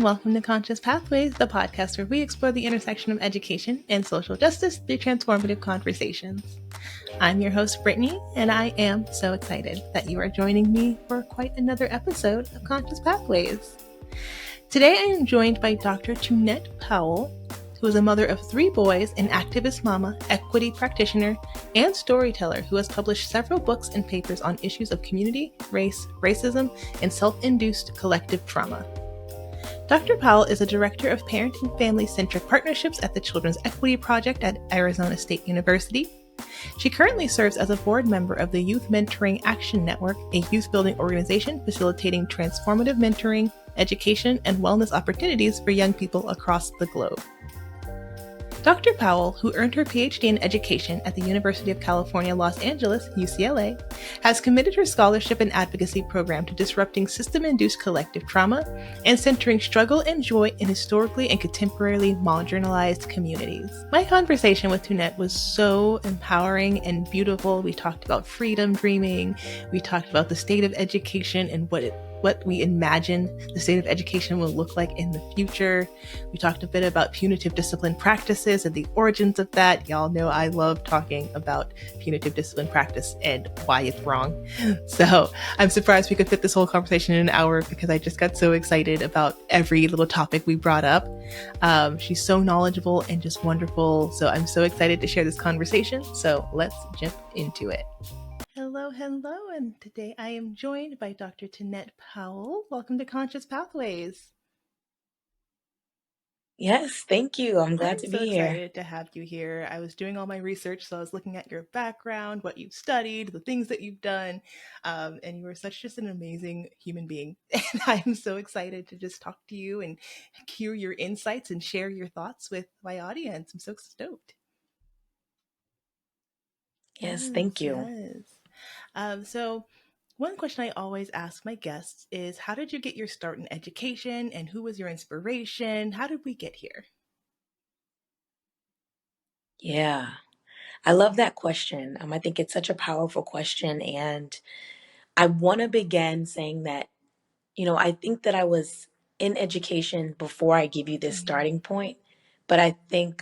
welcome to Conscious Pathways, the podcast where we explore the intersection of education and social justice through transformative conversations. I'm your host, Brittany, and I am so excited that you are joining me for quite another episode of Conscious Pathways. Today I am joined by Dr. Tunette Powell, who is a mother of 3 boys, an activist mama, equity practitioner, and storyteller who has published several books and papers on issues of community, race, racism, and self-induced collective trauma. Dr. Powell is a director of parent and family-centric partnerships at the Children's Equity Project at Arizona State University. She currently serves as a board member of the Youth Mentoring Action Network, a youth-building organization facilitating transformative mentoring, education, and wellness opportunities for young people across the globe. Dr. Powell, who earned her PhD in education at the University of California, Los Angeles, UCLA, has committed her scholarship and advocacy program to disrupting system-induced collective trauma and centering struggle and joy in historically and contemporarily marginalized communities. My conversation with Tunette was so empowering and beautiful. We talked about freedom dreaming. We talked about the state of education and what we imagine the state of education will look like in the future. We talked a bit about punitive discipline practices and the origins of that. Y'all know I love talking about punitive discipline practice and why it's wrong. So I'm surprised we could fit this whole conversation in an hour because I just got so excited about every little topic we brought up. She's so knowledgeable and just wonderful. So I'm so excited to share this conversation. So let's jump into it. Hello, and today I am joined by Dr. Tunette Powell. Welcome to Conscious Pathways. Yes, thank you. I'm glad to be here. I'm so excited to have you here. I was doing all my research, so I was looking at your background, what you've studied, the things that you've done, and you are just an amazing human being. And I'm so excited to just talk to you and hear your insights and share your thoughts with my audience. I'm so stoked. Yes, thank you. So one question I always ask my guests is, how did you get your start in education and who was your inspiration? How did we get here? Yeah, I love that question. I think it's such a powerful question. And I want to begin saying that, I think that I was in education before I give you this starting point. But I think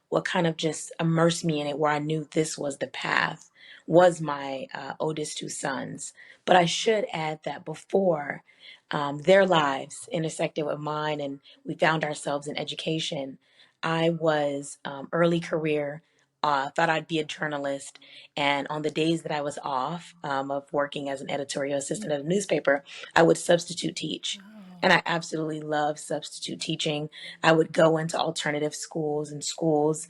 what kind of just immersed me in it, where I knew this was the path, was my oldest 2 sons. But I should add that before their lives intersected with mine and we found ourselves in education, I was early career, thought I'd be a journalist. And on the days that I was off of working as an editorial assistant at a newspaper, I would substitute teach. And I absolutely love substitute teaching. I would go into alternative schools and schools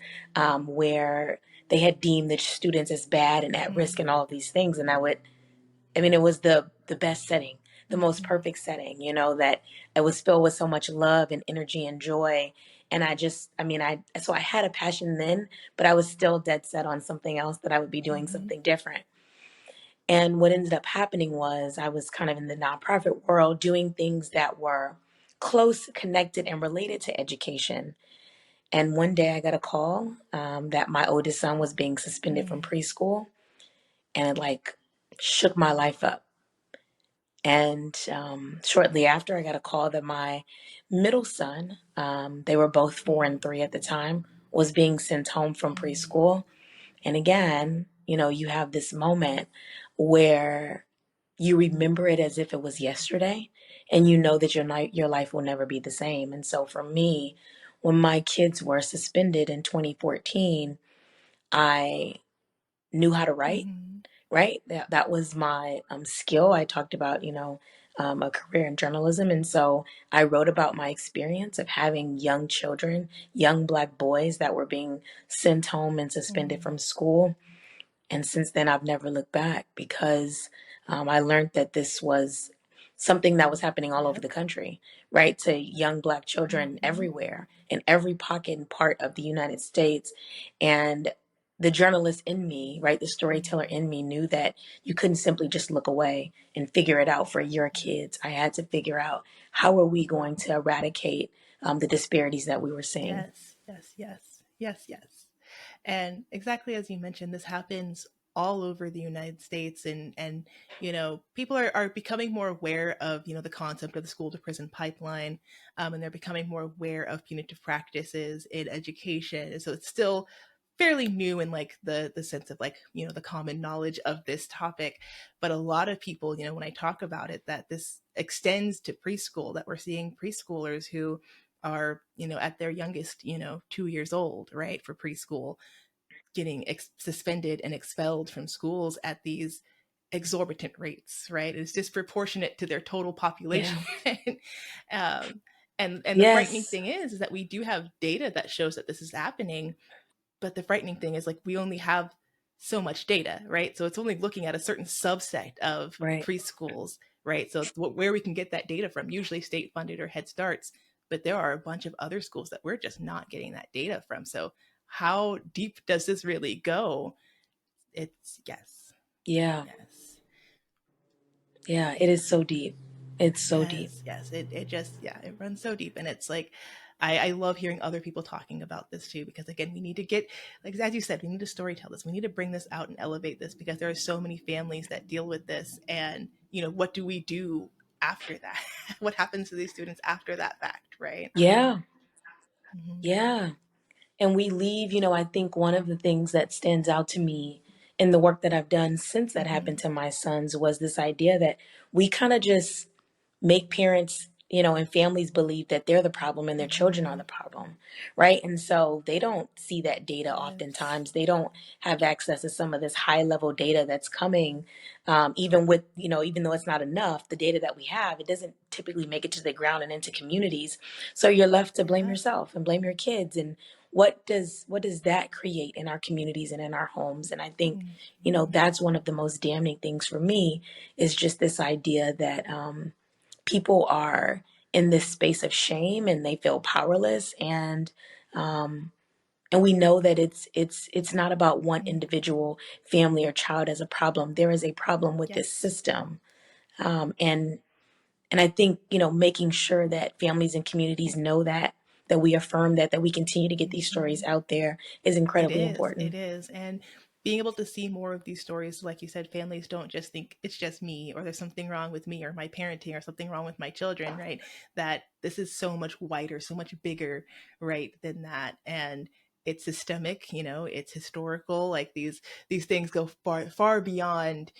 where they had deemed the students as bad and at risk and all of these things. And it was the best setting, the most perfect setting, that it was filled with so much love and energy and joy. And so I had a passion then, but I was still dead set on something else, that I would be doing something different. And what ended up happening was I was kind of in the nonprofit world doing things that were close, connected, and related to education. And one day I got a call that my oldest son was being suspended from preschool, and it shook my life up. And shortly after, I got a call that my middle son, they were both 4 and 3 at the time, was being sent home from preschool. And again, you have this moment where you remember it as if it was yesterday, and you know that your life will never be the same. And so for me, when my kids were suspended in 2014, I knew how to write, right? That was my skill. I talked about, a career in journalism. And so I wrote about my experience of having young children, young Black boys that were being sent home and suspended from school. And since then, I've never looked back, because I learned that this was something that was happening all over the country, right? To young Black children everywhere, in every pocket and part of the United States. And the journalist in me, right, the storyteller in me, knew that you couldn't simply just look away and figure it out for your kids. I had to figure out, how are we going to eradicate the disparities that we were seeing? Yes. And exactly as you mentioned, this happens all over the United States, and people are becoming more aware of the concept of the school to prison pipeline, and they're becoming more aware of punitive practices in education. And so it's still fairly new in like the sense of like the common knowledge of this topic, but a lot of people, when I talk about it, that this extends to preschool, that we're seeing preschoolers who are at their youngest 2 years old, right, for preschool, getting suspended and expelled from schools at these exorbitant rates, right? It's disproportionate to their total Yeah. population. um, and the frightening Yes. thing is that we do have data that shows that this is happening, but the frightening thing is like we only have so much data, right? So it's only looking at a certain subset of Right. preschools, right? So where we can get that data from, usually state funded or Head Starts, but there are a bunch of other schools that we're just not getting that data from. So how deep does this really go? It's yes, Yeah. yes. Yeah. It is so deep. It's so deep. Yes, yes. It just, yeah, it runs so deep. And it's like, I love hearing other people talking about this too, because again, we need to get, like, as you said, we need to storytell this. We need to bring this out and elevate this, because there are so many families that deal with this. And, what do we do after that? What happens to these students after that fact, right? Yeah. Mm-hmm. Yeah. And we leave, I think one of the things that stands out to me in the work that I've done since that Mm-hmm. happened to my sons was this idea that we kind of just make parents, and families believe that they're the problem and their children are Mm-hmm. the problem, right? And so they don't see that data Yes. oftentimes. They don't have access to some of this high level data that's coming, even with, even though it's not enough, the data that we have, it doesn't typically make it to the ground and into communities. So you're left to blame Yeah. yourself and blame your kids. And what does that create in our communities and in our homes? And I think, Mm-hmm. that's one of the most damning things for me is just this idea that people are in this space of shame and they feel powerless, um, and we know that it's not about one Mm-hmm. individual family or child as a problem. There is a problem with this Yes. system, and I think making sure that families and communities know that we affirm that we continue to get these stories Mm-hmm. out there is It incredibly is. It important. is. And being able to see more of these stories, like you said, families don't just think it's just me, or there's something wrong with me or my parenting, or something wrong with my children, right? That this is so much wider, so much bigger, right, than that. And it's systemic, it's historical. Like these things go far beyond,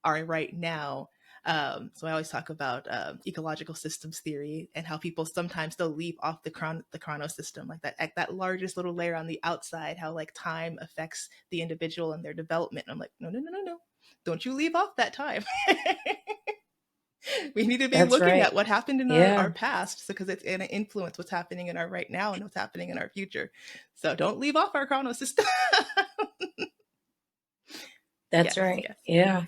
our right now. So I always talk about ecological systems theory, and how people sometimes they'll leave off the chrono system, like that largest little layer on the outside, how like time affects the individual and their development. And I'm like, no, no, no, no, no, don't you leave off that time. We need to be That's looking right. at what happened in our Yeah, past, because it's going to influence what's happening in our right now and what's happening in our future. So don't leave off our chrono system. that's Yes, right. yes, yes. Yeah.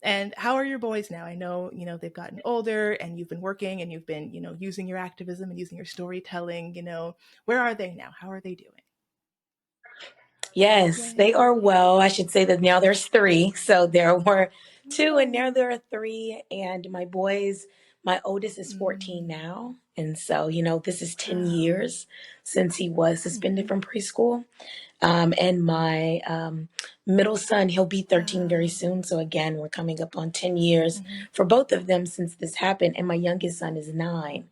And how are your boys now? I know, they've gotten older, and you've been working, and you've been, using your activism and using your storytelling, where are they now? How are they doing? Yes, they Yay. are well. I should say that now there's three. So there were two, and Oh. now there are three. And my oldest is 14 Mm. now. And so, this is 10 Wow. years since he was suspended Mm-hmm. from preschool. And my middle son, he'll be 13 very Wow. soon. So again, we're coming up on 10 years Mm-hmm. for both of them since this happened. And my youngest son is 9.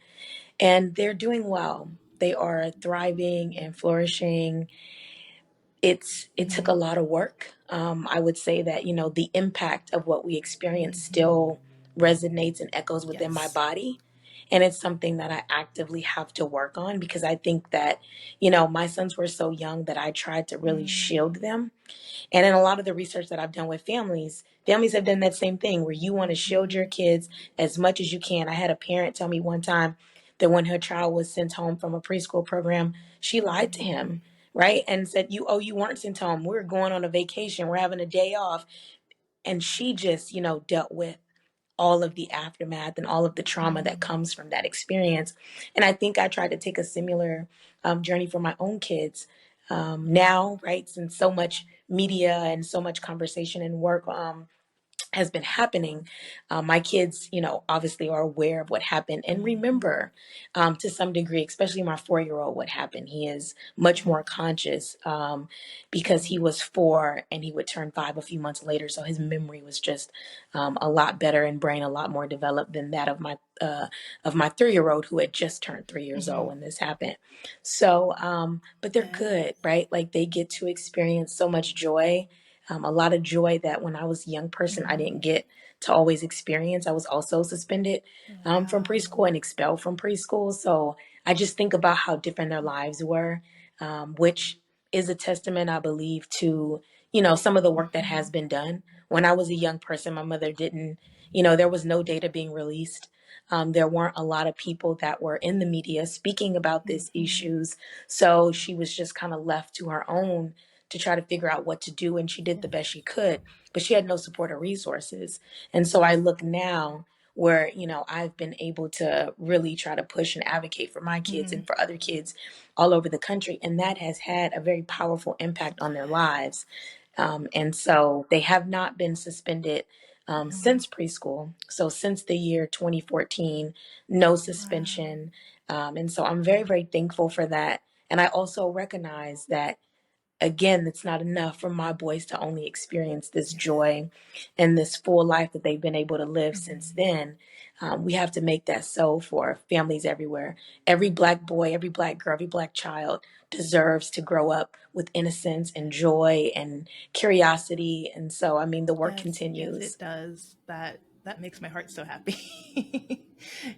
And they're doing well. They are thriving and flourishing. It took a Mm-hmm. lot of work. I would say that the impact of what we experienced Mm-hmm. still resonates and echoes within my Yes. body, and it's something that I actively have to work on because I think that my sons were so young that I tried to really shield Mm. them, and in a lot of the research that I've done with families have done that same thing where you want to shield your Mm-hmm. kids as much as you can. I had a parent tell me one time that when her child was sent home from a preschool program, she lied to Mm-hmm. him, right? And said, you weren't sent home. We're going on a vacation. We're having a day off. And she just, dealt with all of the aftermath and all of the trauma that Mm. comes from that experience. And I think I tried to take a similar journey for my own kids. Yeah. Now, right, since so much media and so much conversation and work has been happening, my kids, obviously are aware of what happened and Mm-hmm. remember to some degree, especially my 4 year old, what happened. He is much more conscious because he was 4 and he would turn 5 a few months later. So his memory was just a lot better and brain a lot more developed than that of my 3 year old who had just turned 3 years Mm-hmm. old when this happened. So, but they're Yes. good, right? Like they get to experience so much joy, a lot of joy that when I was a young person, I Mm-hmm. didn't get to always experience. I was also suspended from preschool Wow. and expelled from preschool. So I just think about how different their lives were, which is a testament, I believe, to, some of the work that Mm-hmm. has been done. When I was a young person, my mother didn't, there was no data being released. There weren't a lot of people that were in the media speaking about these Mm-hmm. issues. So she was just kind of left to her own to try to figure out what to do. And she did the best she could, but she had no support or resources. And so I look now where, I've been able to really try to push and advocate for my kids Mm-hmm. and for other kids all over the country. And that has had a very powerful impact on their lives. And so they have not been suspended Mm-hmm. since preschool. So since the year 2014, no Wow. suspension. And so I'm very, very thankful for that. And I also recognize that, again, it's not enough for my boys to only experience this joy and this full life that they've been able to live since Mm-hmm. then. We have to make that so for families everywhere. Every Black boy, every Black girl, every Black child deserves to grow up with innocence and joy and curiosity. And so, I mean, the work Yes, yes, continues. it does. That makes my heart so happy.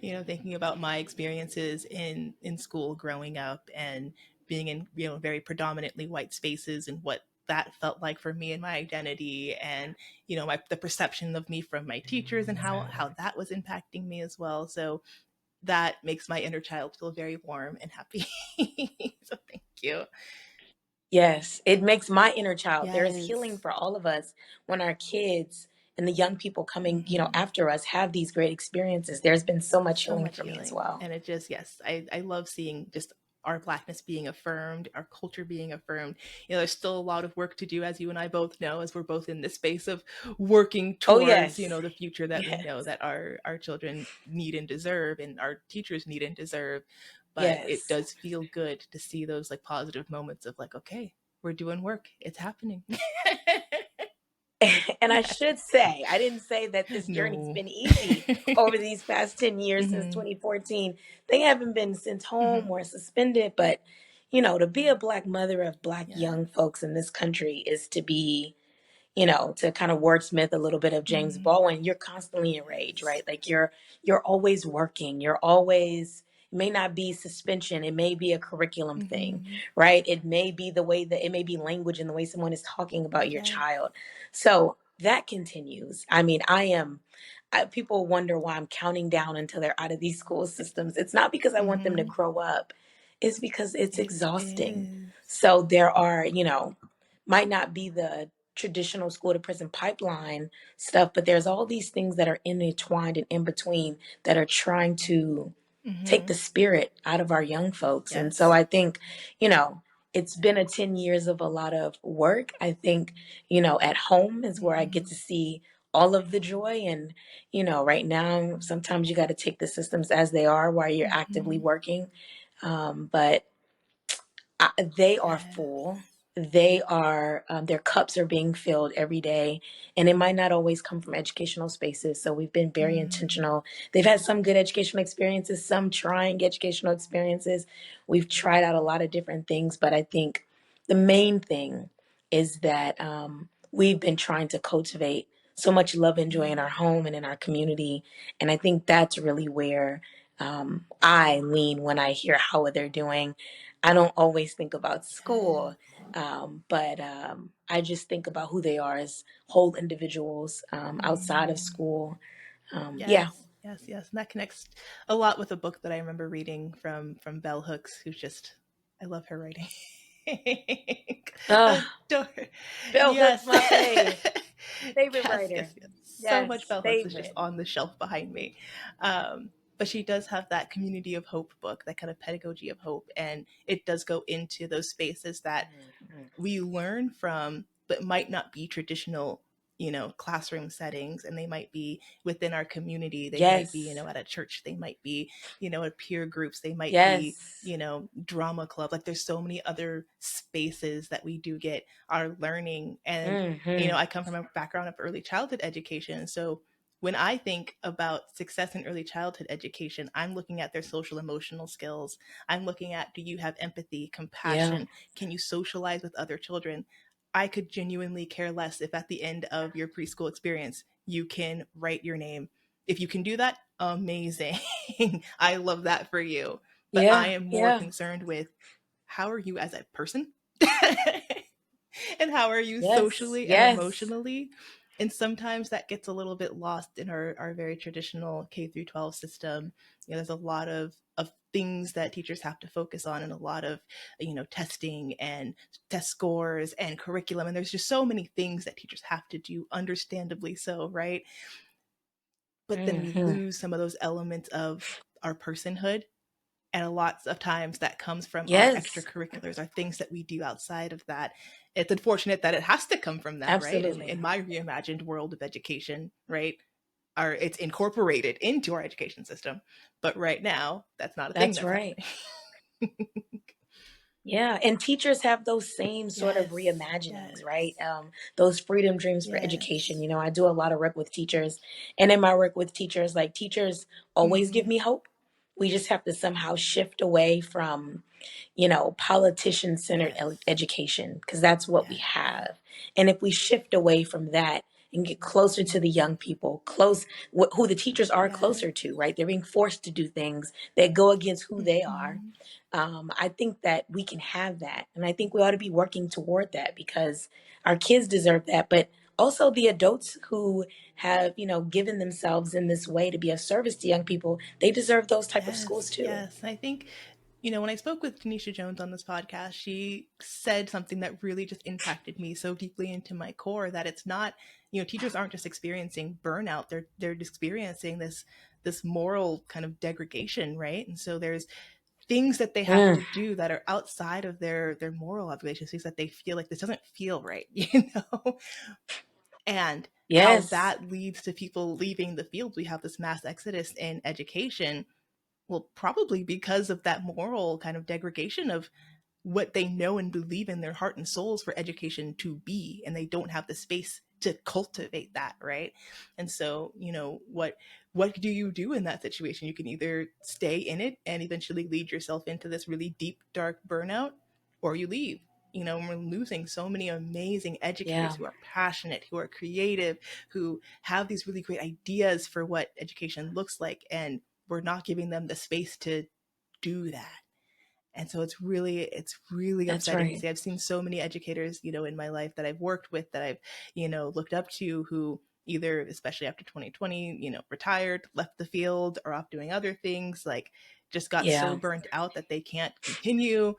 Thinking about my experiences in school growing up and being in, very predominantly white spaces and what that felt like for me and my identity and the perception of me from my teachers and how that was impacting me as well. So that makes my inner child feel very warm and happy. So thank you. Yes, it makes my inner child. There is healing Yes. for all of us when our kids and the young people coming, Hmm. after us have these great experiences. There's been so much So healing much for me as healing. well. And it just, yes, I love seeing just our blackness being affirmed, our culture being affirmed. There's still a lot of work to do, as you and I both know, as we're both in this space of working Oh, towards, yes. the future that we know Yes. that our children need and deserve and our teachers need and deserve. But it Yes. does feel good to see those like positive moments of like, okay, we're doing work. It's happening. And I Yes. should say, I didn't say that this journey's No. been easy over these past 10 years since Hmm. 2014. They haven't been sent home Hmm. or suspended, but, to be a Black mother of Black young Yes. folks in this country is to be, to kind of wordsmith a little bit of James Hmm. Baldwin, you're constantly enraged, Yes. right? Like you're always working. You're always, it may not be suspension, it may be a curriculum thing, Hmm. right? It may be the way that it may be language and the way someone is talking about your Yes. child. So that continues. I mean, people wonder why I'm counting down until they're out of these school systems. It's not because I want them to Hmm. grow up. It's because it's It exhausting. is. So there are, might not be the traditional school to prison pipeline stuff, but there's all these things that are intertwined and in between that are trying to take Hmm. the spirit out of our young folks. And so Yes. I think, you know, it's been a 10 years of a lot of work. I think, at home is where I get Hmm. to see all of the joy. And, right now, sometimes you got to take the systems as they are while you're actively Hmm. working. But they are Yes. full. They are, their cups are being filled every day. And it might not always come from educational spaces. So we've been very Mm. intentional. They've had some good educational experiences, some trying educational experiences. We've tried out a lot of different things. But I think the main thing is that we've been trying to cultivate so much love and joy in our Yeah. home and in our community. And I think that's really where I lean when I hear how they're doing. I don't always think about school, Yes. but I just think about who they are as whole individuals outside of Mm. school. Yeah. Yes. Yes. Yes. And that connects a lot with a book that I remember reading from Bell Hooks, who's just I love her writing. Uh, Adore. Bell Hooks, Yes. my favorite Yes, writer. yes, yes. So much Yes, Bell Hooks is just favorite. on the shelf behind me. But she does have that community of hope book, that kind of pedagogy of hope. And it does go into those spaces that Mhm. we learn from, but might not be traditional classroom settings, and they might be within our community, they might be Yes. at a church, they might be at peer groups, they might be Yes. drama club. Like there's so many other spaces that we do get our learning. And Mm-hmm. I come from a background of early childhood education, so when I think about success in early childhood education, I'm looking at their social emotional skills. I'm looking at, do you have empathy, Yeah. compassion? Can you socialize with other children? I could genuinely care less if at the end of your preschool experience you can write your name. If you can do that, amazing. I love that for you. But I Yeah. am more Yeah. concerned with, how are you as a person? And how are you Yes. socially and Yes. emotionally? And sometimes that gets a little bit lost in our very traditional K through 12 system. There's a lot of things that teachers have to focus on, and a lot of testing and test scores and curriculum, and there's just so many things that teachers have to do, understandably so, right? But then we Mm-hmm. lose some of those elements of our personhood, and a lot of times that comes from our Yes. extracurriculars, our things that we do outside of that. It's unfortunate that it has to come from that, right? In Absolutely. my reimagined world of education, right? It's incorporated into our education system. But right now, that's not a thing That's that's right. happening. Yeah, and teachers have those same sort of Yes, reimaginings, right? yes, Those freedom dreams for education. yes. I do a lot of work with teachers, and in my work with teachers, like teachers always give Mm-hmm. me hope. We just have to somehow shift away from politician centered Yes, education, because that's what we yes. have. And if we shift away from that and get closer to the Mm-hmm. young people, who the teachers are Yes. closer to, right? They're being forced to do things that go against who they are. Mm-hmm. I think that we can have that. And I think we ought to be working toward that because our kids deserve that. But also the adults who have, given themselves in this way to be of service to young people, they deserve those type of schools Yes, too. yes. I think, when I spoke with Tanisha Jones on this podcast, she said something that really just impacted me so deeply into my core, that it's not, teachers aren't just experiencing burnout, they're experiencing this moral kind of degradation, right? And so there's things that they have Mm, to do that are outside of their moral obligations, things that they feel like, this doesn't feel right, and how yes. that leads to people leaving the field. We have this mass exodus in education, well, probably because of that moral kind of degradation of what they know and believe in their heart and souls for education to be, and they don't have the space to cultivate that, right? And so, what do you do in that situation? You can either stay in it and eventually lead yourself into this really deep dark burnout, or you leave. And we're losing so many amazing educators Yeah, who are passionate, who are creative, who have these really great ideas for what education looks like, and we're not giving them the space to do that. And so it's really that's upsetting to right. see. I've seen so many educators, in my life that I've worked with, that I've, looked up to, who either, especially after 2020, retired, left the field, or off doing other things, like just got so Yeah, burnt out that they can't continue.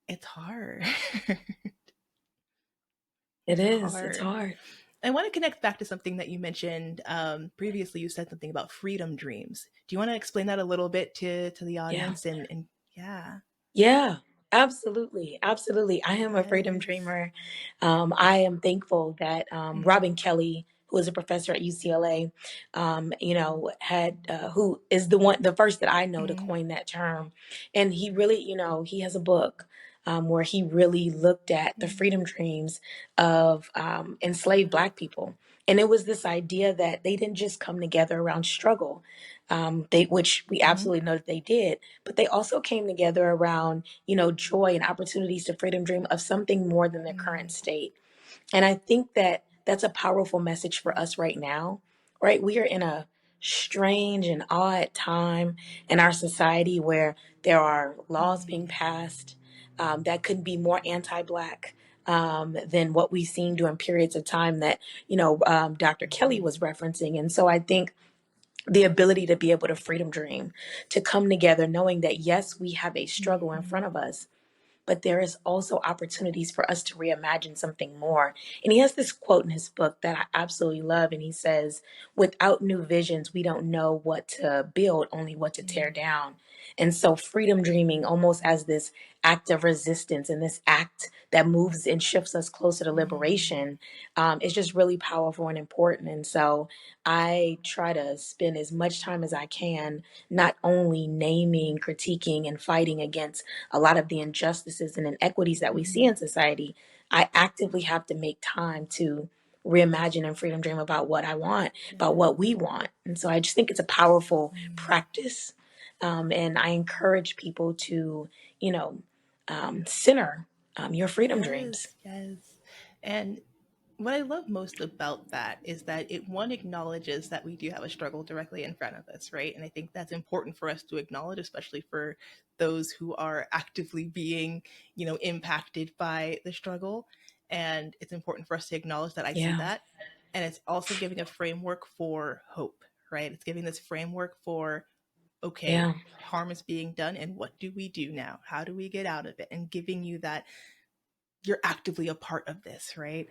It's hard. it It's is. It's hard. hard. I want to connect back to something that you mentioned previously. You said something about freedom dreams. Do you want to explain that a little bit to the Yeah. audience? And yeah, Yeah, absolutely. Absolutely. I am a freedom yes. dreamer. I am thankful that Robin Mm, Kelly, who is a professor at UCLA, had who is the first that I know to mm, coin that term. And he really, he has a book where he really looked at the mm, freedom dreams of enslaved Black people. And it was this idea that they didn't just come together around struggle, which we mm, absolutely know that they did, but they also came together around, joy and opportunities to freedom dream of something more than their current mm, state. And I think that that's a powerful message for us right now, right? We are in a strange and odd time in our society where there are laws mm, being passed that could be more anti-Black than what we've seen during periods of time that, Dr. Kelly mm, was referencing. And so I think the ability to be able to freedom dream, to come together knowing that, yes, we have a struggle in mhm, front of us, but there is also opportunities for us to reimagine something more. And he has this quote in his book that I absolutely love. And he says, without new visions, we don't know what to build, only what to tear mm, down. And so freedom dreaming almost as this act of resistance and this act that moves and shifts us closer to Mm. liberation is just really powerful and important. And so I try to spend as much time as I can not only naming, critiquing, and fighting against a lot of the injustices and inequities that we see Mm. in society. I actively have to make time to reimagine and freedom dream about what I want, about Yes. what we want. And so I just think it's a powerful Mm. practice. And I encourage people to, you know, center your freedom dreams. Yes, yes. And what I love most about that is that it one acknowledges that we do have a struggle directly in front of us, right? And I think that's important for us to acknowledge, especially for those who are actively being, impacted by the struggle. And it's important for us to acknowledge that I see Yeah, that. And it's also giving a framework for hope, right? It's giving this framework for, okay, yeah, harm is being done, and what do we do now? How do we get out of it? And giving you that you're actively a part of this, right?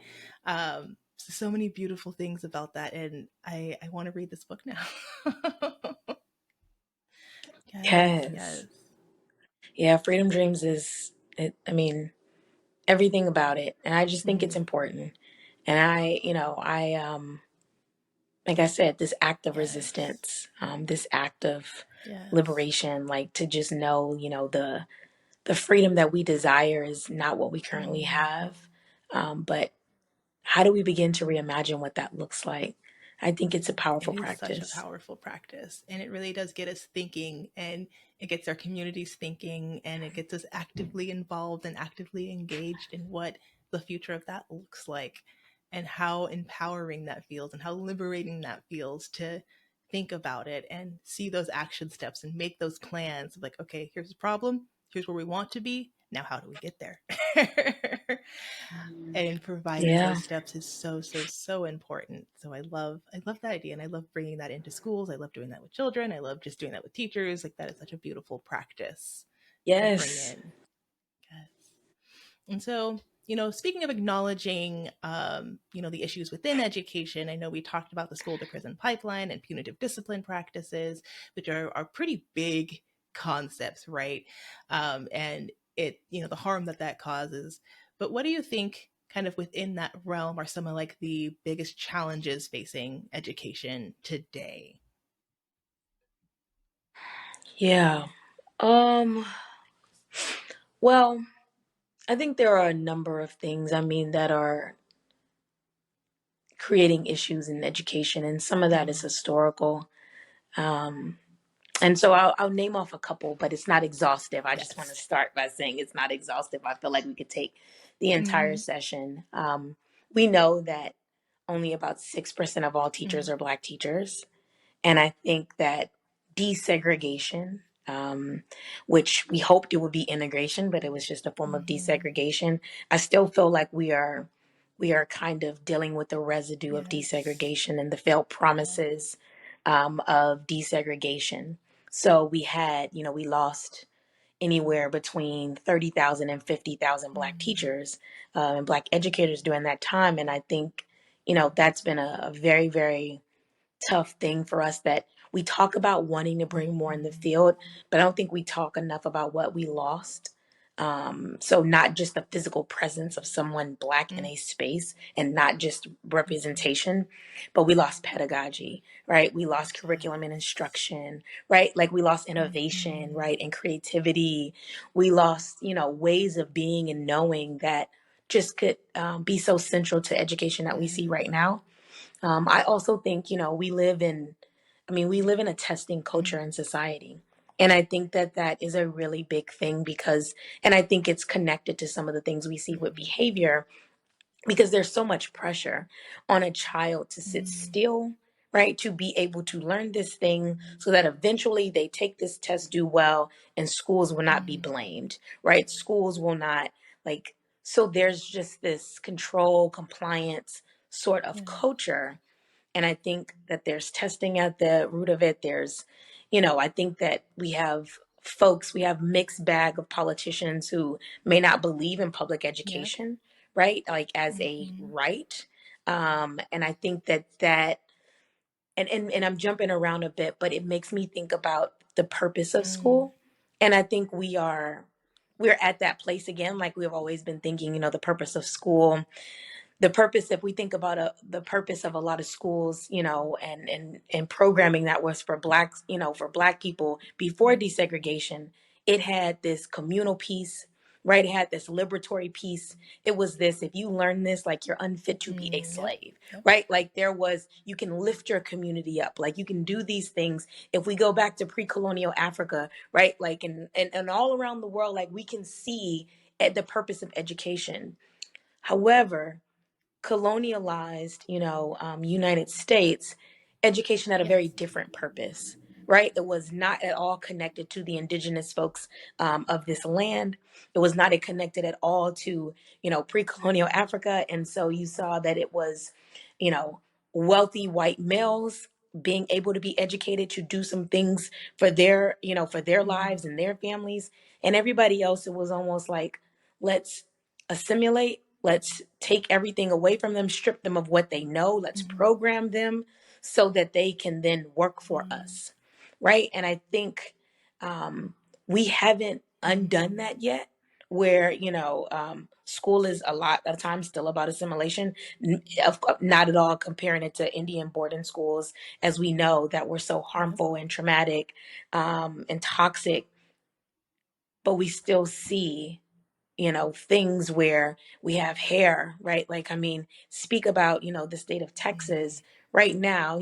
So many beautiful things about that, and I want to read this book now. Yes, yes. yes. Yeah, freedom dreams is, it, I mean, everything about it. And I just think it's Mm, important. And like I said, this act of yes, resistance, this act of yes. liberation, like to just know, the freedom that we desire is not what we currently Mm. have. But how do we begin to reimagine what that looks like? I think it's a It powerful is such a practice. powerful practice, and it really does get us thinking, and it gets our communities thinking, and it gets us actively involved and actively engaged in what the future of that looks like, and how empowering that feels, and how liberating that feels to think about it and see those action steps and make those plans of like, okay, here's the problem, here's where we want to be, now how do we get there? And providing Yeah. those steps is so so important. So I love that idea, and I love bringing that into schools. I love doing that with children. I love just doing that with teachers. Like, that is such a beautiful practice to bring Yes. in. Yes. And so, speaking of acknowledging, the issues within education, I know we talked about the school to prison pipeline and punitive discipline practices, which are pretty big concepts, right? And the harm that causes. But what do you think, kind of within that realm, are some of like the biggest challenges facing education today? Yeah. Um, well, I think there are a number of things, that are creating issues in education, and some of that is Mm, historical. Um, and so I'll name off a couple, but it's not exhaustive. I just want to yes. start by saying it's not exhaustive. I feel like we could take the entire Mm-hmm. session. We know that only about 6% of all teachers Mm, are Black teachers. And I think that desegregation, which we hoped it would be integration, but it was just a form of mm-hmm. desegregation. I still feel like we are kind of dealing with the residue of Yes. desegregation and the failed Yeah. promises of desegregation. So we lost anywhere between 30,000 and 50,000 Black Mm, teachers and Black educators during that time. And I think, that's been a very, very tough thing for us, that we talk about wanting to bring more in the mm, field, but I don't think we talk enough about what we lost. So not just the physical presence of someone Black in mm, a space and not just mm-hmm. representation, but we lost pedagogy, right? We lost curriculum and Yes. instruction, right? Like we lost innovation, Mhm. right? And creativity. We lost, ways of being and knowing that just could be so central to education that we see Yes. right now. I also think, we live in a testing culture Mm, in society. And I think that that is a really big thing because, and I think it's connected to some of the things we see with mhm, behavior, because there's so much pressure on a child to sit mm, still, right? To be able to learn this thing so that eventually they take this test, do well, and schools will not be mm, blamed, right? Schools will not, like, so there's just this control, compliance sort of yes. culture. And I think that there's testing at the root of it. I think that we have mixed bag of politicians who may not believe in public Yep. education, right? Like as a Mhm, right. And I think and I'm jumping around a bit, but it makes me think about the purpose of mm, school. And I think we're at that place again, like we've always been thinking, the purpose of school, the purpose, if we think about the purpose of a lot of schools, and programming that was for blacks, for black people before desegregation, it had this communal piece, right? It had this liberatory piece. It was this, if you learn this, like you're unfit to be a Yep. slave, Yep. right? Like there was, you can lift your community up, like you can do these things. If we go back to pre-colonial Africa, right? Like, and all around the world, like we can see at the purpose of education. However, colonialized, United States, education had a very Yes. different purpose, right? It was not at all connected to the indigenous folks of this land. It was not connected at all to, pre-colonial Africa. And so you saw that it was, you know, wealthy white males being able to be educated to do some things for their, for their Mm-hmm. lives and their families. And everybody else, it was almost like, let's assimilate. Let's take everything away from them, strip them of what they know. Let's Mm-hmm. program them so that they can then work for us. Right. And I think we haven't undone Mm-hmm. that yet, where, school is a lot of times still about assimilation. Not at all comparing it to Indian boarding schools, as we know that were so Yep. harmful and traumatic and toxic, but we still see things where we have hair, right? Like, I mean, speak about, the state of Mm-hmm. Texas right now,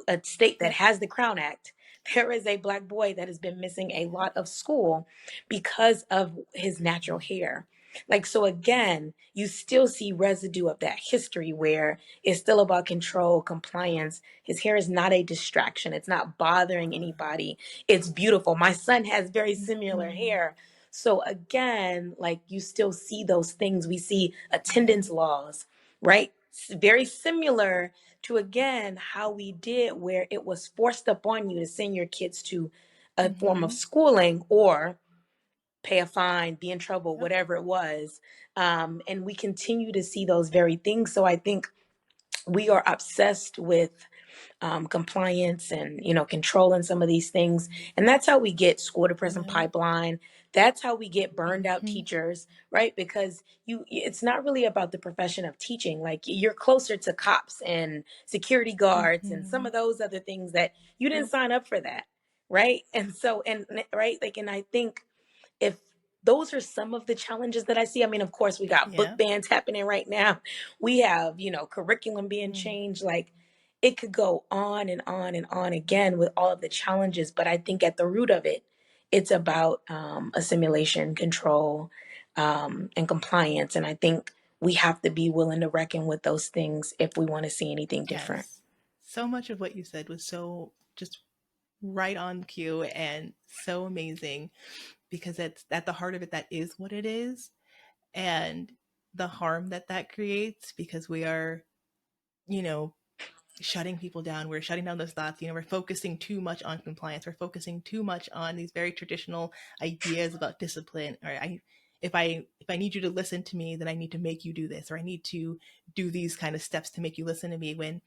a state that Yep. has the Crown Act. There is a black boy that has been missing a Yep. lot of school because of his natural hair. Like, so again, you still see residue of that history where it's still about control, compliance. His hair is not a distraction. It's not bothering anybody. It's beautiful. My son has very similar Mm-hmm. hair. So again, like you still see those things. We see Yep. attendance laws, right? Very similar to again how we did where it was forced upon you to send your kids to a form of Mm-hmm. schooling or pay a fine, be in trouble, Yep. whatever it was. And we continue to see those very things. So I think we are obsessed with compliance and controlling some of these things, and that's how we get school to prison Yep. pipeline. That's how we get burned out Mm-hmm. teachers, right? Because it's not really about the profession of teaching. Like you're closer to cops and security guards and some Mm-hmm. of those other things that you didn't Yep. sign up for that, right? And so, and right, like, and I think if those are some of the challenges that I see. I mean, of course, we got book Yeah. bans happening right now. We have, curriculum being Mm-hmm. changed. Like it could go on and on and on again with all of the challenges. But I think at the root of it, it's about assimilation, control, and compliance. And I think we have to be willing to reckon with those things if we want to see anything different. Yes. So much of what you said was so just right on cue and so amazing because it's at the heart of it, that is what it is. And the harm that that creates because we are, you know, shutting people down. We're shutting down those thoughts. We're focusing too much on compliance. We're focusing too much on these very traditional ideas about discipline. Or if I need you to listen to me, then I need to make you do this, or I need to do these kind of steps to make you listen to me. When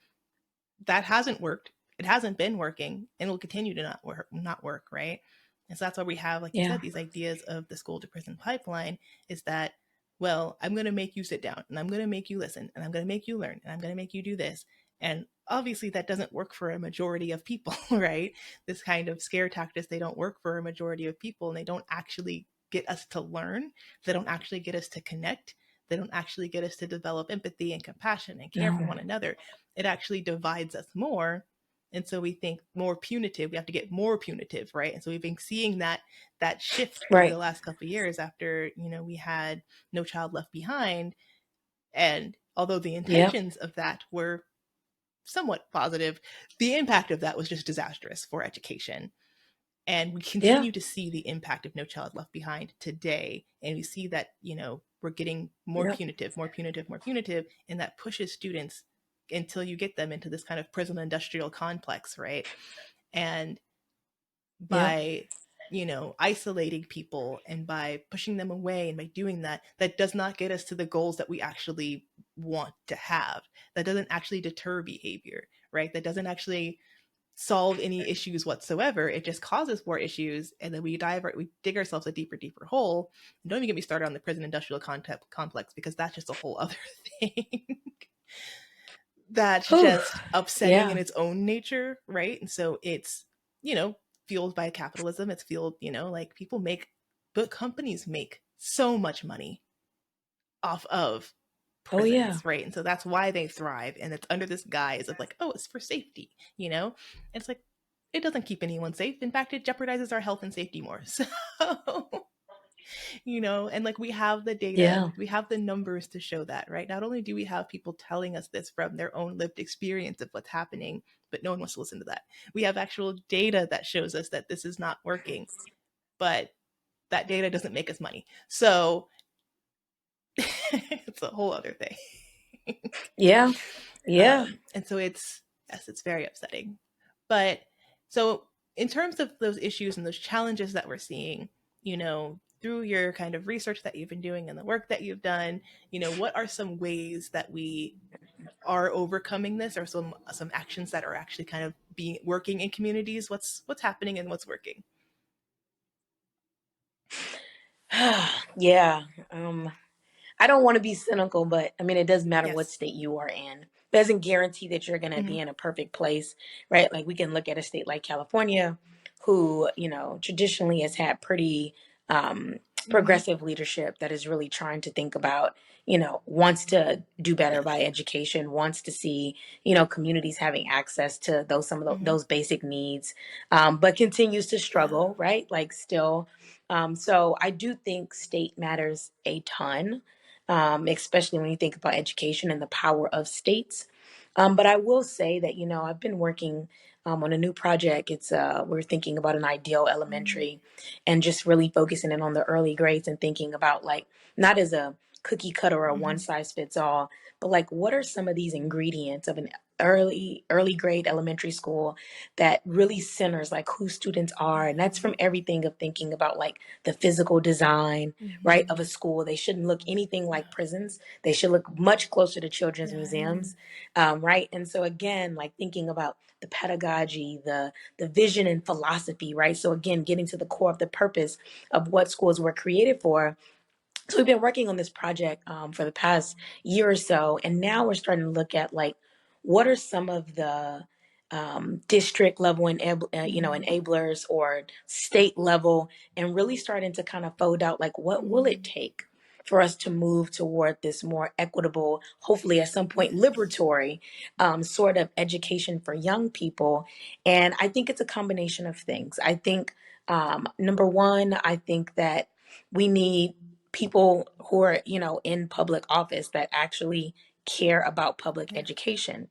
that hasn't worked, it hasn't been working, and it'll continue to not work, right? And so that's why we have, like you Yeah. said, these ideas of the school to prison pipeline. Is that, well, I'm going to make you sit down and I'm going to make you listen and I'm going to make you learn and I'm going to make you do this. And obviously that doesn't work for a majority of people, right? This kind of scare tactics, they don't work for a majority of people, and they don't actually get us to learn. They don't actually get us to connect. They don't actually get us to develop empathy and compassion and care for No. one another. It actually divides us more. And so we think more punitive, we have to get more punitive, right? And so we've been seeing that shift over the Right. last couple of years after, we had No Child Left Behind. And although the Yep. intentions of that were somewhat positive, the impact of that was just disastrous for education. And we Yeah. continue to see the impact of No Child Left Behind today. And we see that, we're getting more Yep. punitive, more punitive, more punitive. And that pushes students until you get them into this kind of prison industrial complex, right? And Yep. by, isolating people and by pushing them away and by doing that, that does not get us to the goals that we actually want to have. That doesn't actually deter behavior, right? That doesn't actually solve any issues whatsoever. It just causes more issues, and then we dig ourselves a deeper hole. And don't even get me started on the prison industrial complex, because that's just a whole other thing that's Whew. just upsetting in Yeah. its own nature, right? And so it's, you know, fueled by capitalism. It's fueled, like people make, but companies make so much money off of Oh yeah. prisons, right? And so that's why they thrive. And it's under this guise of like, oh, it's for safety, It's like, it doesn't keep anyone safe. In fact, it jeopardizes our health and safety more. So, and like we have the data, Yeah. we have the numbers to show that, right? Not only do we have people telling us this from their own lived experience of what's happening, but no one wants to listen to that. We have actual data that shows us that this is not working, but that data doesn't make us money. So it's a whole other thing. Yeah. Yeah. And so yes, it's very upsetting. But so in terms of those issues and those challenges that we're seeing, through your kind of research that you've been doing and the work that you've done, what are some ways that we are overcoming this, or some actions that are actually kind of being working in communities? What's happening and what's working? Yeah. I don't want to be cynical, but I mean, it doesn't matter what Yes. state you are in. It doesn't guarantee that you're going to Mm-hmm. be in a perfect place, right? Like we can look at a state like California, who, traditionally has had pretty Mm-hmm. progressive leadership that is really trying to think about, wants to do better by Yes. education, wants to see, communities having access to Mm-hmm. those basic needs, but continues to Yeah. struggle, right? Like still. So I do think state matters a ton, especially when you think about education and the power of states. But I will say that, I've been working on a new project. We're thinking about an ideal Mm-hmm. elementary and just really focusing in on the early grades and thinking about like, not as a cookie cutter or a one Mm-hmm. size fits all, but like, what are some of these ingredients of an early grade elementary school that really centers like who students are? And that's from everything of thinking about like the physical design, right, Mm-hmm. of a school. They shouldn't look anything like prisons. They should look much closer to children's Yes. museums, right? And so again, like thinking about the pedagogy, the vision and philosophy, right? So again, getting to the core of the purpose of what schools were created for. So we've been working on this project for the past year or so, and now we're starting to look at like what are some of the district level and Mm-hmm. enablers or state level, and really starting to kind of fold out like what will it Mm-hmm. take for us to move toward this more equitable, hopefully at some point Yes. liberatory sort of education for young people. And I think it's a combination of things. I think number one, I think that we need people who are, in public office that actually care about public Yeah. education.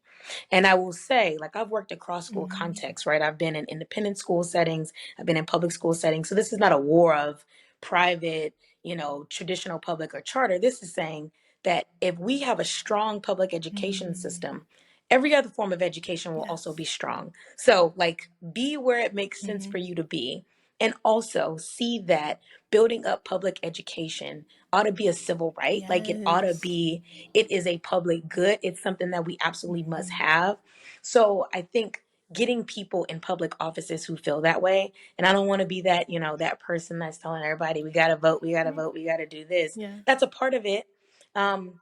And I will say, like, I've worked across school Mm-hmm. contexts, right? I've been in independent school settings, I've been in public school settings. So this is not a war of private, traditional public or charter. This is saying that if we have a strong public education Mm-hmm. system, every other form of education will also Yes. be strong. So, like, be where it makes sense Mm-hmm. for you to be. And also see that building up public education ought to be a civil right. Like it ought to Yes. be, it is a public good. It's something that we absolutely must Mm-hmm. have. So I think getting people in public offices who feel that way, and I don't want to be that, that person that's telling everybody, we got to vote, we got to vote, we got to do this. Yeah. That's a part of it. Um,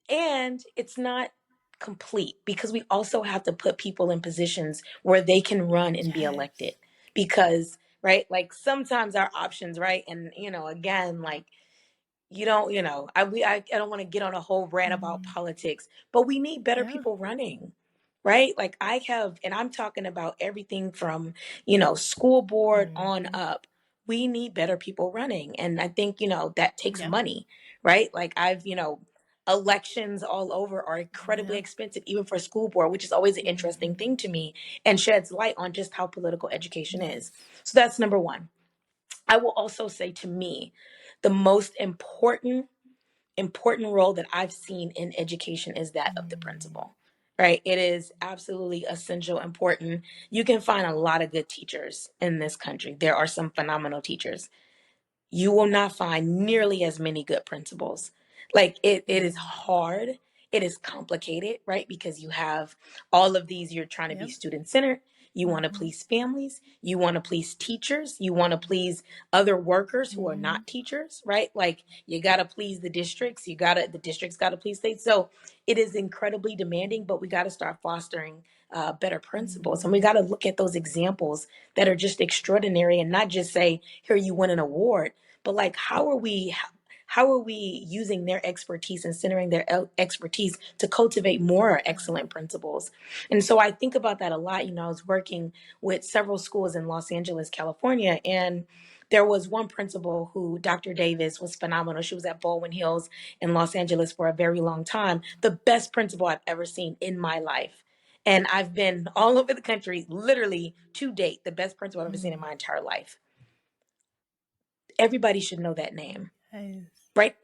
and it's not complete because we also have to put people in positions where they can run and be elected. Yes. Because, right, like sometimes our options, right? And, again, like I don't want to get on a whole rant about Mm-hmm. politics, but we need better Yeah. people running, right? Like and I'm talking about everything from, school board on Mm-hmm. up. We need better people running. And I think, that takes Yeah. money, right? Like elections all over are incredibly Yeah. expensive, even for school board, which is always an interesting Mm-hmm. thing to me and sheds light on just how political education is. Yes. So that's number one. I will also say to me, the most important role that I've seen in education is that of the Mm-hmm. principal. Right? It is absolutely essential, important. You can find a lot of good teachers in this country. There are some phenomenal teachers. You will not find nearly as many good principals. Like it is Mm-hmm. hard. It is complicated, right? Because you have all of these, you're trying to be Yep. student centered. You want to Mm-hmm. please families. You want to please teachers. You want to please other workers who are Mm-hmm. not teachers, right? Like you got to please the districts. The districts got to please states. So it is incredibly demanding, but we got to start fostering better principles. And we Mm-hmm. got to look at those examples that are just extraordinary and not just say, here, you win an award, but like, how are we using their expertise and centering their expertise to cultivate more excellent principals? And so I think about that a lot. I was working with several schools in Los Angeles, California, and there was one principal who, Dr. Davis, was phenomenal. She was at Baldwin Hills in Los Angeles for a very long time. The best principal I've ever seen in my life. And I've been all over the country, literally to date, the best principal I've ever seen in my entire life. Everybody should know that name. Yes. Right?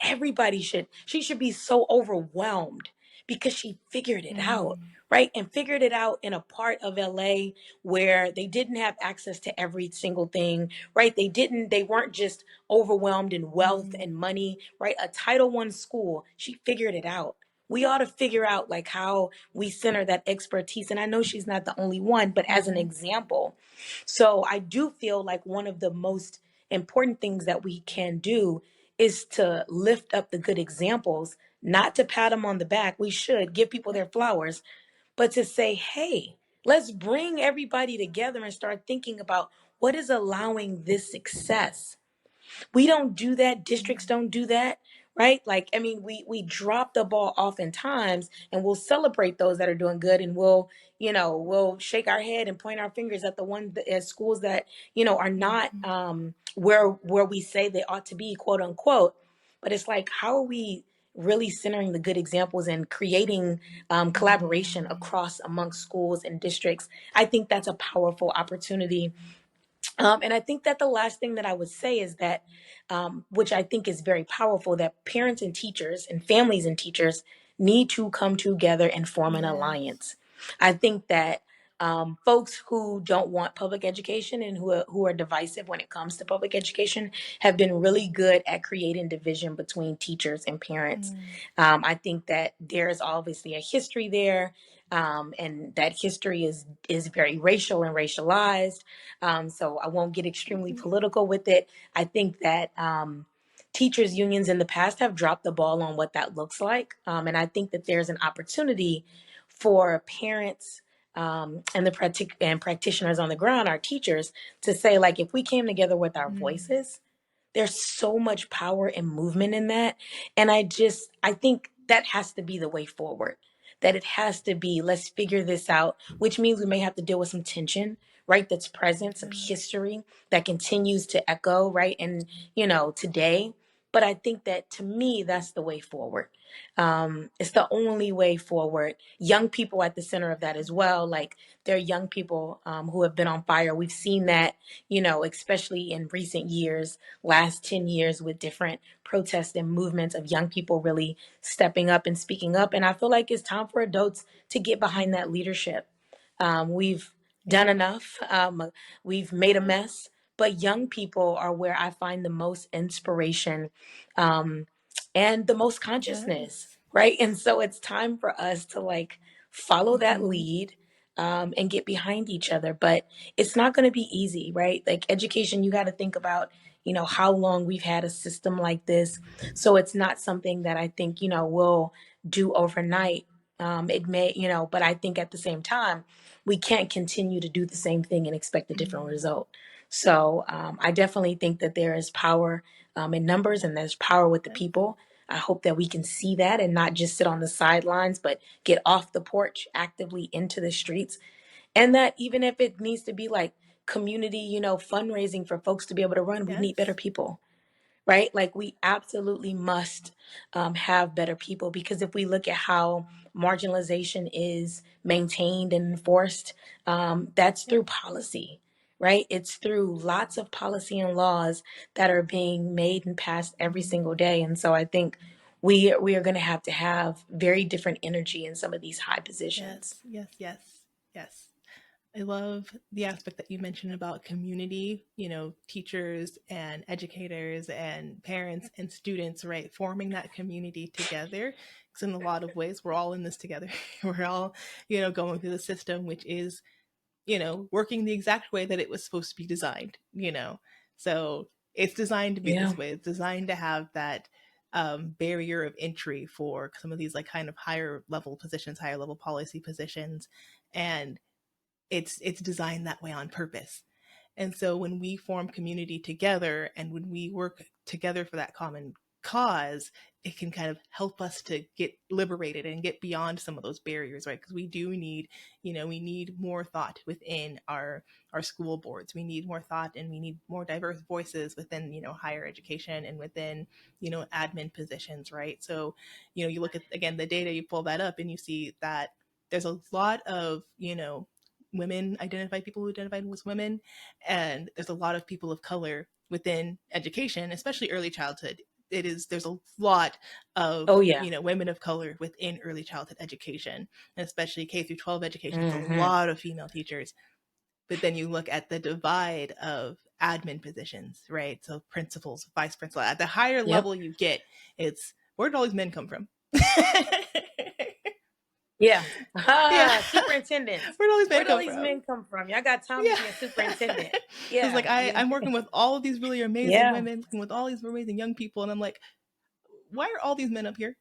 She should be so overwhelmed because she figured it out, Mm-hmm. right? And figured it out in a part of LA where they didn't have access to every single thing, right? They weren't just overwhelmed in wealth Mm-hmm. and money, right? A Title I school, she figured it out. We ought to figure out like how we center that expertise. And I know she's not the only one, but as an Mm-hmm. example. So I do feel like one of the most important things that we can do is to lift up the good examples, not to pat them on the back. We should give people Yep. their flowers, but to say, hey, let's bring everybody together and start thinking about what is allowing this success. We don't do that. Districts Mm-hmm. don't do that, right? Like, I mean, we drop the ball oftentimes, and we'll celebrate those that are doing good, and we'll shake our head and point our fingers at the at schools that are not Mm-hmm. where we say they ought to be, quote unquote. But it's like, how are we really centering the good examples and creating collaboration Mm-hmm. across amongst schools and districts? I think that's a powerful opportunity, and I think that the last thing that I would say is that, which I think is very powerful, that parents and teachers and families and teachers need to come together and form an Yes. alliance. I think that folks who don't want public education and who are divisive when it comes to public education have been really good at creating division between teachers and parents. Mm. I think that there's obviously a history there, and that history is very racial and racialized. So I won't get extremely political with it. I think that teachers unions in the past have dropped the ball on what that looks like, and I think that there's an opportunity for parents and and practitioners on the ground, our teachers, to say, like, if we came together with our Mm. voices, there's so much power and movement in that. And I think that has to be the way forward. That it has to be, let's figure this out, which means we may have to deal with some tension, right? That's present, some Yes. history that continues to echo, right? And, today. But I think that, to me, that's the way forward. It's the only way forward. Young people at the center of that as well. Like, there are young people who have been on fire. We've seen that, especially in recent years, last 10 years, with different protests and movements of young people really stepping up and speaking up. And I feel like it's time for adults to get behind Mm. that leadership. We've done Yep. enough. We've made a Yep. mess, but young people are where I find the most inspiration, um, and the most consciousness, Yes. right? And so it's time for us to like follow that Mm-hmm. lead, and get behind each other. But it's not going to be easy, right? Like education, you got to think about, how long we've had a system like this. So it's not something that I think, we'll do overnight. It may, but I think at the same time, we can't continue to do the same thing and expect a different Mm. result. So I definitely think that there is power in numbers, and there's power with the Yes. people. I hope that we can see that and not just sit on the sidelines, but get off the porch, actively into the streets. And that even if it needs to be like community, fundraising for folks to be able to run, we need better Yes. people, right? Like we absolutely must have better people, because if we look at how marginalization is maintained and enforced, that's Yep. through policy, right? It's through lots of policy and laws that are being made and passed every Mm. single day. And so I think we are going to have very different energy in some of these high positions. Yes. Yes. Yes. Yes. I love the aspect that you mentioned about community, teachers and educators and parents and students, right? Forming that community together. Because in a lot of ways, we're all in this together. We're all, going through the system, which is, working the exact way that it was supposed to be designed. So it's designed to be Yeah. this way. It's designed to have that barrier of entry for some of these like kind of higher level positions, higher level policy positions. And it's designed that way on purpose. And so when we form community together and when we work together for that common cause, it can kind of help us to get liberated and get beyond some of those barriers, right? Because we do need, we need more thought within our school boards. We need more thought and we need more diverse voices within, higher education and within, admin positions, right? So, you look at again the data, you pull that up and you see that there's a lot of, women identified people who identified as women, and there's a lot of people of color within education, especially early childhood. There's a lot of Oh yeah. women of color within early childhood education, and especially K through 12 education. It's a Hmm. lot of female teachers. But then you look at the divide of admin positions, right? So principals, vice principal. At the higher Yep. level you get, it's where did all these men come from? Yeah. Yeah. Ah, superintendents. Where did all these men Where'd all come these from? men come from? Y'all got time to Yeah. be a superintendent. Because like Yeah. I'm working with all of these really amazing Yeah. women, working with all these amazing young people, and I'm like, why are all these men up here?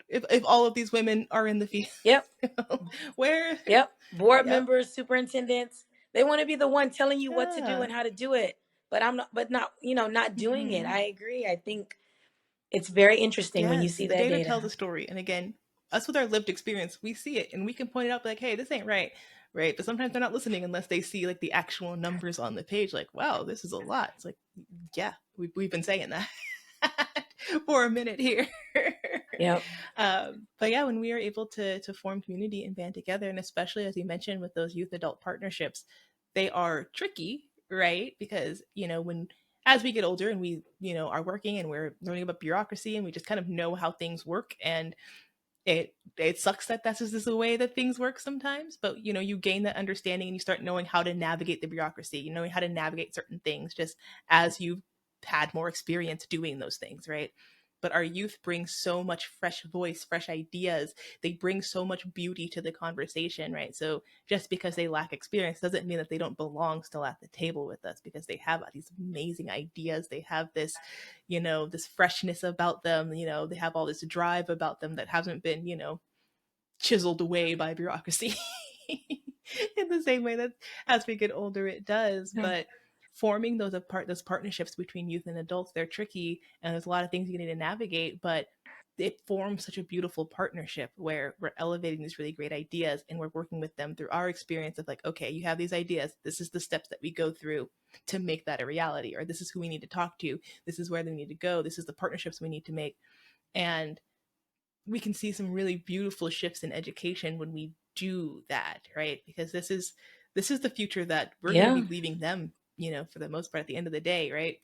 If all of these women are in the field, Yep. where? Yep. Board Yep. members, superintendents, they want to be the one telling you what to do Yeah. and how to do it. But I'm not, but not, not doing it. Hmm. I agree. I think it's very interesting when you Yes, see the that data tells data. a story, and again, us with our lived experience, we see it and we can point it out like, hey, this ain't right, right? But sometimes they're not listening unless they see like the actual numbers on the page. Like, wow, this is a lot. It's like, yeah, we've been saying that for a minute here. Yep. But yeah, when we are able to form community and band together, and especially as you mentioned with those youth adult partnerships, they are tricky, right? Because when as we get older and we are working and we're learning about bureaucracy and we just kind of know how things work, and it sucks that that's just the way that things work sometimes, but you gain that understanding and you start knowing how to navigate the bureaucracy, knowing how to navigate certain things just as you've had more experience doing those things, right? But our youth bring so much fresh voice, fresh ideas. They bring so much beauty to the conversation, right? So just because they lack experience doesn't mean that they don't belong still at the table with us, because they have these amazing ideas. They have this, this freshness about them. They have all this drive about them that hasn't been, chiseled away by bureaucracy in the same way that as we get older it does. Yeah. But forming those partnerships between youth and adults, they're tricky and there's a lot of things you need to navigate, but it forms such a beautiful partnership where we're elevating these really great ideas and we're working with them through our experience of like, okay, you have these ideas, this is the steps that we go through to make that a reality, or this is who we need to talk to, this is where they need to go, this is the partnerships we need to make. And we can see some really beautiful shifts in education when we do that, right? Because this is the future that we're going to be Yeah. leaving them, for the most part at the end of the day, right?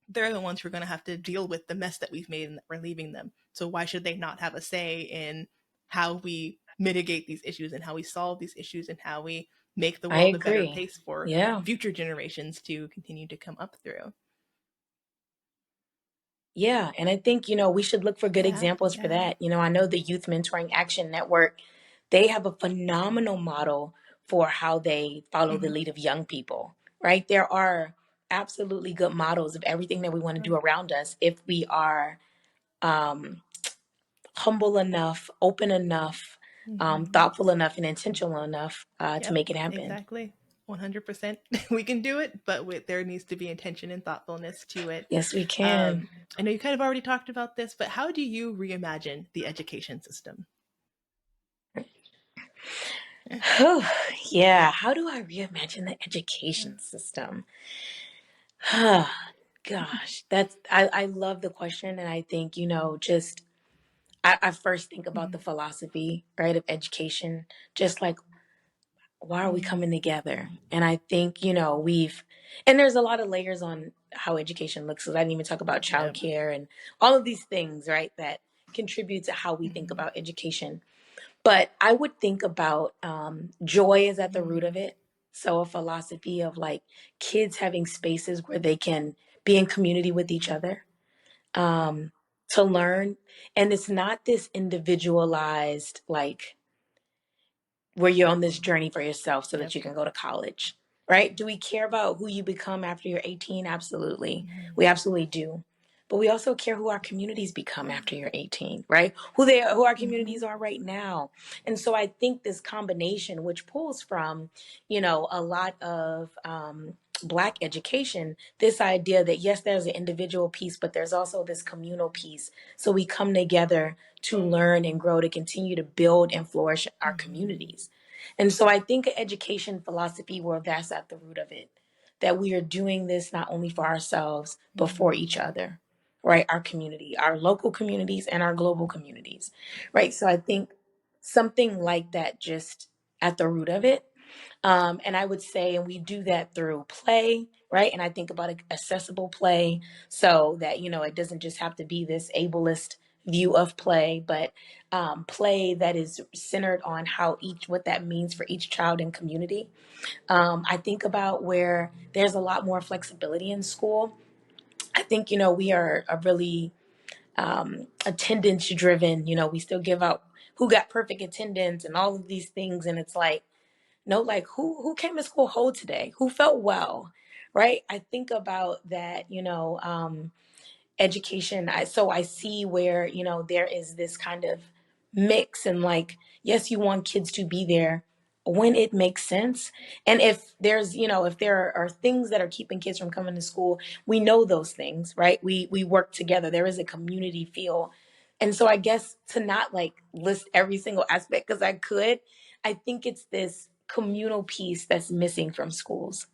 They're the ones who are going to have to deal with the mess that we've made and that we're leaving them. So why should they not have a say in how we mitigate these issues and how we solve these issues and how we make the I world a better agree. place for Yeah. future generations to continue to come up through? Yeah. And I think, we should look for good Yeah, examples for yeah. that. I know the Youth Mentoring Action Network, they have a phenomenal model for how they follow the Hmm. lead of young people, right? There are absolutely good models of everything that we want to do around us if we are um, humble enough, open enough, Hmm. thoughtful enough, and intentional enough to Yep, make it happen. exactly. 100%. We can do it, but there needs to be intention and thoughtfulness to it. Yes, we can. Um, I know you kind of already talked about this, but how do you reimagine the education system? Yeah. How do I reimagine the education system? Gosh, I love the question. And I think, just I first think about the Mhm. philosophy, right, of education, just like, why are we Mm, coming together? And I think, and there's a lot of layers on how education looks. So I didn't even talk about yep. childcare and all of these things, right, that contribute to how we think Hmm. about education. But I would think about joy is at the root of Mm, it. So a philosophy of like kids having spaces where they can be in community with each other, um, to learn. And it's not this individualized, like, where you're on this journey for yourself so that Yep. you can go to college, right? Do we care about who you become after you're 18? Absolutely. Mhm. We absolutely do. But we also care who our communities become Yeah. after you're 18, right? Who our Mm-hmm. communities are right now. And so I think this combination, which pulls from, a lot of Black education, this idea that yes, there's an individual piece, but there's also this communal piece. So we come together to learn and grow, to continue to build and flourish our Mm-hmm. communities. And so I think an education philosophy where that's at the root of it, that we are doing this not only for ourselves, but for each Mm-hmm. other, right? Our community, our local communities, and our global communities, right? So I think something like that just at the root of it. And I would say, and we do that through play, right? And I think about accessible play so that, it doesn't just have to be this ableist view of play, but play that is centered on what that means for each child and community. I think about where there's a lot more flexibility in school. I think, we are a really attendance driven, we still give out who got perfect attendance and all of these things. And it's like, no, like who came to school whole today? Who felt well, right? I think about that, education. So I see where, there is this kind of mix and like, yes, you want kids to be there when it makes sense. And if there's, if there are things that are keeping kids from coming to school, we know those things, right? We work together. There is a community feel. And so I guess to not like list every single aspect because I could, I think it's this communal piece that's missing from schools,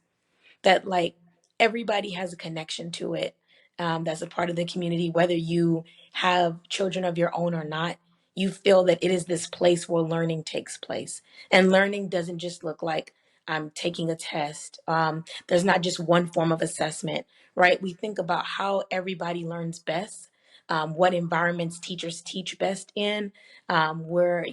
that like everybody has a connection to it, that's a part of the community, whether you have children of your own or not. You feel that it is this place where learning takes place, and learning doesn't just look like I'm taking a test. There's not just one form of assessment, right? We think about how everybody learns best, what environments teachers teach best in, where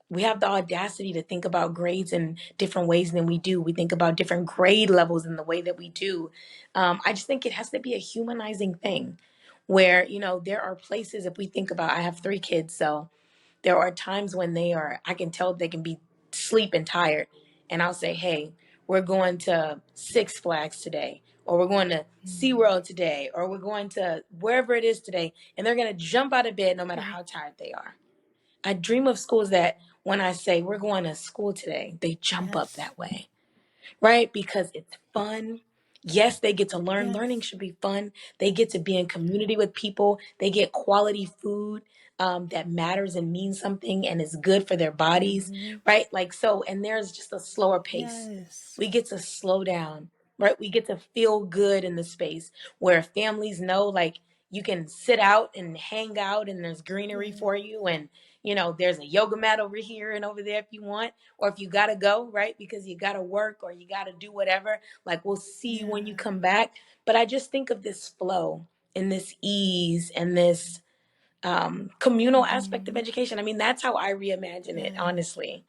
we have the audacity to think about grades in different ways than we do. We think about different grade levels in the way that we do. I just think it has to be a humanizing thing where, there are places, if we think about, I have 3 kids, so there are times when I can tell they can be sleeping tired. And I'll say, hey, we're going to Six Flags today, or we're going to Mm-hmm. SeaWorld today, or we're going to wherever it is today. And they're going to jump out of bed no matter Yeah. how tired they are. I dream of schools that when I say we're going to school today, they jump up Yes. that way, right? Because it's fun. Yes, they get to learn. Learning Yes. should be fun. They get to be in community with people. They get quality food, that matters and means something and is good for their bodies, Mm-hmm. right? Like so, and there's just a slower pace. Yes. We get to slow down, right? We get to feel good in the space where families know, like, you can sit out and hang out and there's greenery Yeah. for you, and there's a yoga mat over here and over there if you want, or if you gotta go, right, because you gotta work or you gotta do whatever, like, we'll see you when you Yeah. come back. But I just think of this flow and this ease and this communal aspect of Mm-hmm. education. I mean, that's how I reimagine it, Yes. honestly.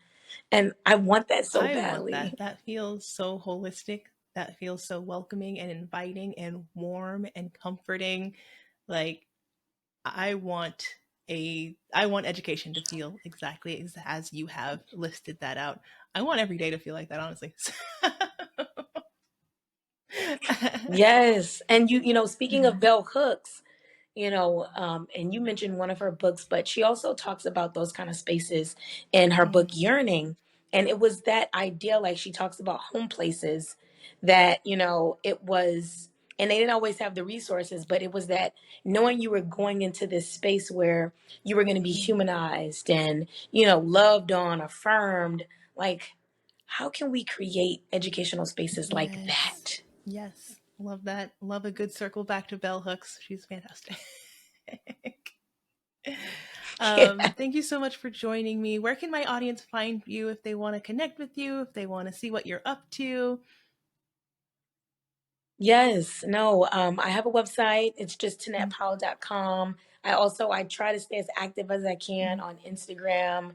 And I want that so I want that. badly. That feels so holistic. That feels so welcoming and inviting and warm and comforting. Like I want education to feel exactly as you have listed that out. I want every day to feel like that, honestly. Yes. And speaking of bell hooks, and you mentioned one of her books, but she also talks about those kind of spaces in her book Mm, Yearning. And it was that idea, like she talks about home places that, it was, and they didn't always have the resources, but it was that knowing you were going into this space where you were going to be mm. humanized and, loved on, affirmed. Like, how can we create educational spaces like Yes. that? Yes. Love that. Love a good circle back to bell hooks. She's fantastic. Yeah. Thank you so much for joining me. Where can my audience find you if they want to connect with you, if they want to see what you're up to? Yes, no, I have a website. It's just Mm, tunettepowell.com. I try to stay as active as I can on Instagram.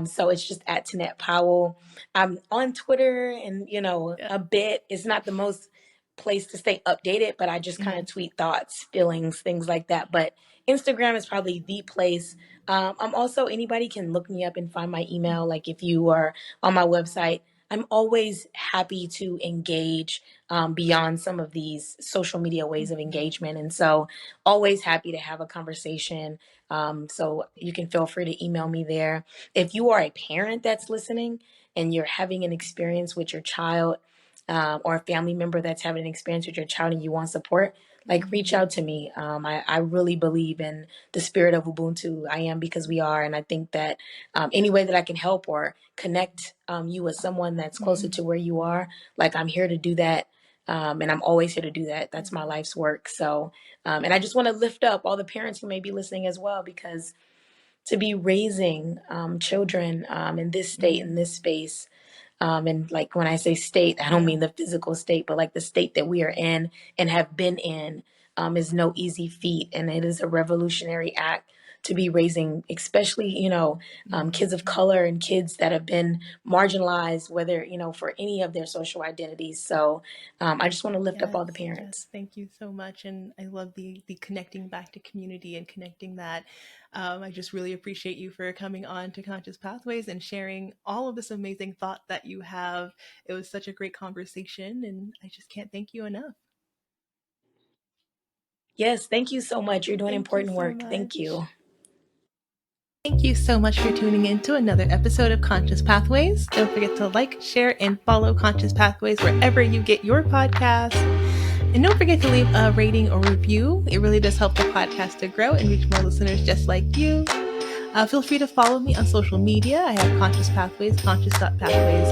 So it's just at Tunette Powell. I'm on Twitter and, Yeah. a bit. It's not the most place to stay updated, but I just kind of tweet thoughts, feelings, things like that. But Instagram is probably the place. I'm also, anybody can look me up and find my email. Like if you are on my website, I'm always happy to engage beyond some of these social media ways of engagement. And so, always happy to have a conversation. So, you can feel free to email me there. If you are a parent that's listening and you're having an experience with your child, or a family member that's having an experience with your child and you want support, like reach out to me. I really believe in the spirit of Ubuntu. I am because we are. And I think that any way that I can help or connect you with someone that's closer to where you are, like I'm here to do that. And I'm always here to do that. That's my life's work. So, and I just want to lift up all the parents who may be listening as well, because to be raising children in this state, in this space, and like when I say state, I don't mean the physical state, but like the state that we are in and have been in, is no easy feat. And it is a revolutionary act to be raising, especially, kids of color and kids that have been marginalized, whether, for any of their social identities. So I just want to lift up all the parents. Thank you so much. And I love the connecting back to community and connecting that. I just really appreciate you for coming on to Conscious Pathways and sharing all of this amazing thought that you have. It was such a great conversation, and I just can't thank you enough. Yes, thank you so much. You're doing Thank you important so work. Thank much. you. Thank you so much for tuning in to another episode of Conscious Pathways. Don't forget to like, share, and follow Conscious Pathways wherever you get your podcasts. And don't forget to leave a rating or review. It really does help the podcast to grow and reach more listeners just like you. Feel free to follow me on social media. I have Conscious Pathways, conscious.pathways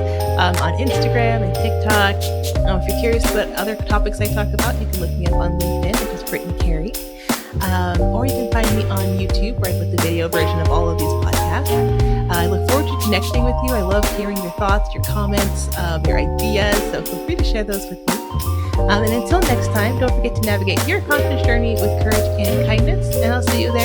on Instagram and TikTok. If you're curious about other topics I talk about, you can look me up on LinkedIn, which is Brittany Carey. Or you can find me on YouTube, where I put the video version of all of these podcasts. I look forward to connecting with you. I love hearing your thoughts, your comments, your ideas. So feel free to share those with me. And until next time, don't forget to navigate your conscious journey with courage and kindness. And I'll see you there